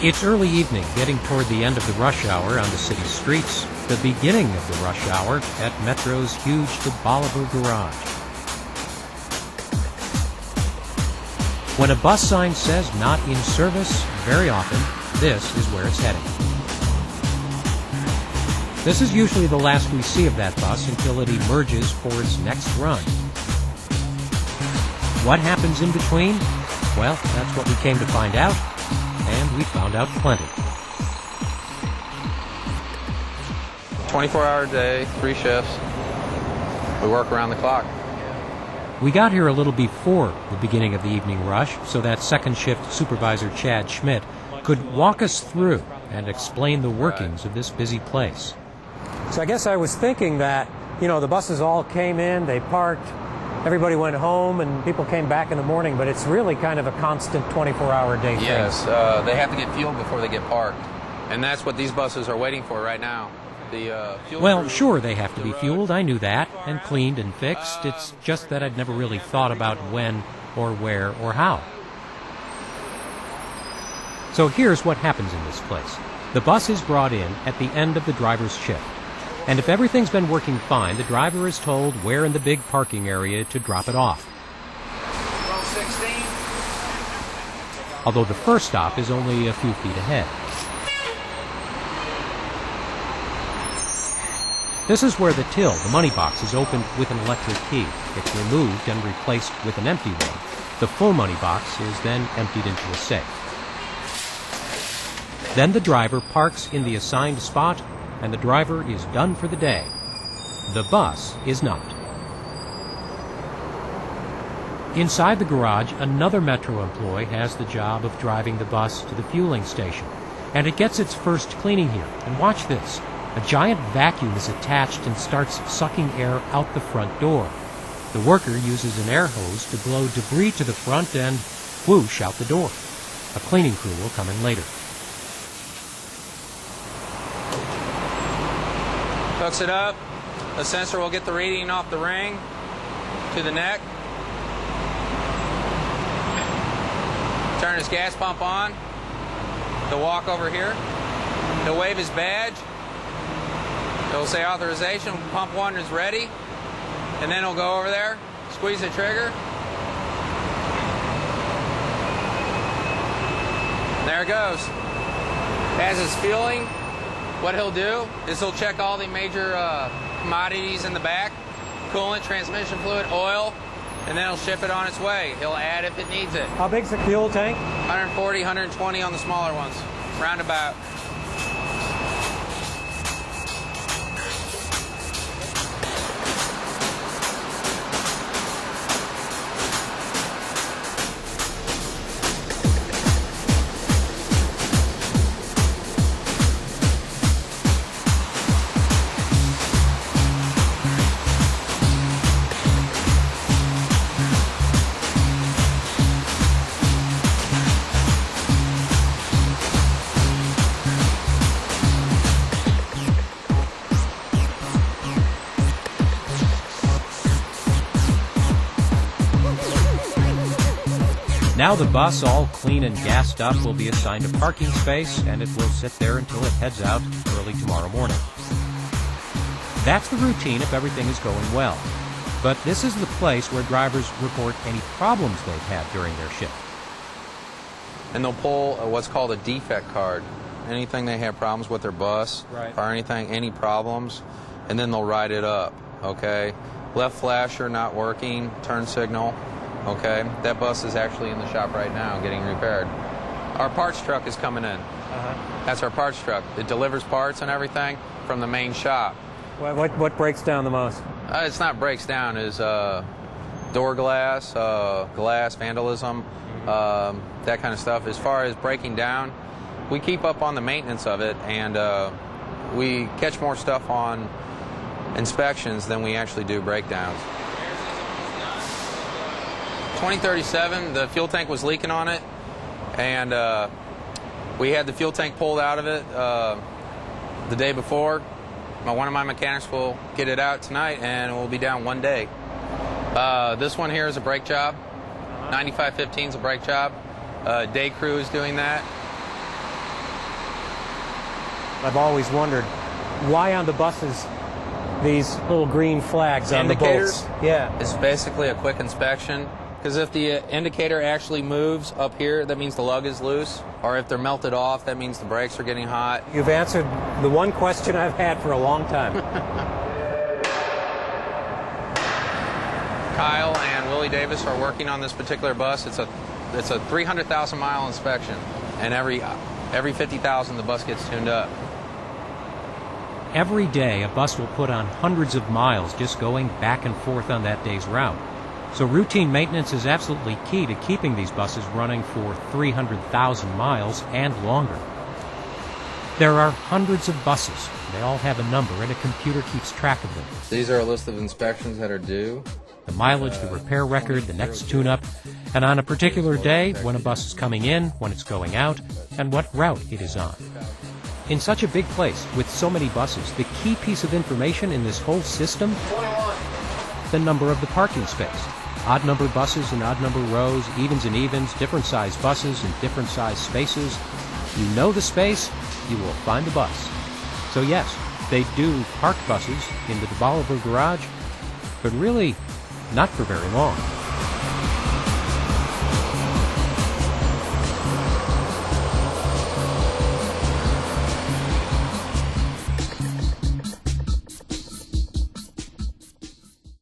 It's early evening, getting toward the end of the rush hour on the city streets, the beginning of the rush hour at Metro's huge De Bolivar garage. When a bus sign says not in service, very often, this is where it's heading. This is usually the last we see of that bus until it emerges for its next run. What happens in between? Well, that's what we came to find out, and we found out plenty. 24-hour day, 3 shifts. We work around the clock. We got here a little before the beginning of the evening rush, so that second shift supervisor Chad Schmidt could walk us through and explain the workings of this busy place. So I guess I was thinking that, the buses all came in, they parked, everybody went home, and people came back in the morning, but it's really kind of a constant 24-hour day thing. Yes, they have to get fueled before they get parked, and that's what these buses are waiting for right now. Well, sure, they have to be fueled. I knew that, and cleaned and fixed. It's just that I'd never really thought about when or where or how. So here's what happens in this place. The bus is brought in at the end of the driver's shift. And if everything's been working fine, the driver is told where in the big parking area to drop it off. Although the first stop is only a few feet ahead. This is where the till, the money box, is opened with an electric key. It's removed and replaced with an empty one. The full money box is then emptied into a safe. Then the driver parks in the assigned spot, and the driver is done for the day. The bus is not. Inside the garage, another Metro employee has the job of driving the bus to the fueling station. And it gets its first cleaning here. And watch this. A giant vacuum is attached and starts sucking air out the front door. The worker uses an air hose to blow debris to the front and whoosh out the door. A cleaning crew will come in later. Hooks it up. The sensor will get the reading off the ring to the neck. Turn his gas pump on. He'll walk over here. He'll wave his badge. He'll say authorization. Pump 1 is ready. And then he'll go over there, squeeze the trigger. There it goes. As it's fueling, what he'll do is he'll check all the major commodities in the back, coolant, transmission fluid, oil, and then he'll ship it on its way. He'll add if it needs it. How big's the fuel tank? 140, 120 on the smaller ones, roundabout. Now the bus, all clean and gassed up, will be assigned a parking space, and it will sit there until it heads out early tomorrow morning. That's the routine if everything is going well. But this is the place where drivers report any problems they've had during their shift. And they'll pull what's called a defect card. Anything they have problems with their bus, or any problems, and then they'll write it up, okay? Left flasher not working, turn signal. Okay, that bus is actually in the shop right now getting repaired. Our parts truck is coming in. That's our parts truck. It delivers parts and everything from the main shop. What breaks down the most? It's not breaks down, it's door glass, glass vandalism, that kind of stuff. As far as breaking down, we keep up on the maintenance of it, and we catch more stuff on inspections than we actually do breakdowns. 2037, the fuel tank was leaking on it, and we had the fuel tank pulled out of it the day before. One of my mechanics will get it out tonight, and it will be down 1 day. This one here is a brake job. 9515 is a brake job. Day crew is doing that. I've always wondered, why on the buses these little green flags on the Indicators? bolts? Yeah. It's basically a quick inspection. Because if the indicator actually moves up here, that means the lug is loose. Or if they're melted off, that means the brakes are getting hot. You've answered the one question I've had for a long time. Kyle and Willie Davis are working on this particular bus. It's a 300,000 mile inspection, and every 50,000 the bus gets tuned up. Every day, a bus will put on hundreds of miles just going back and forth on that day's route. So routine maintenance is absolutely key to keeping these buses running for 300,000 miles and longer. There are hundreds of buses. They all have a number, and a computer keeps track of them. These are a list of inspections that are due. The mileage, the repair record, the next tune-up, and on a particular day, when a bus is coming in, when it's going out, and what route it is on. In such a big place, with so many buses, the key piece of information in this whole system, the number of the parking space. Odd-numbered buses in odd-number rows, evens and evens, different-sized buses in different-sized spaces. You know the space, you will find the bus. So yes, they do park buses in the DeBoliver garage, but really not for very long.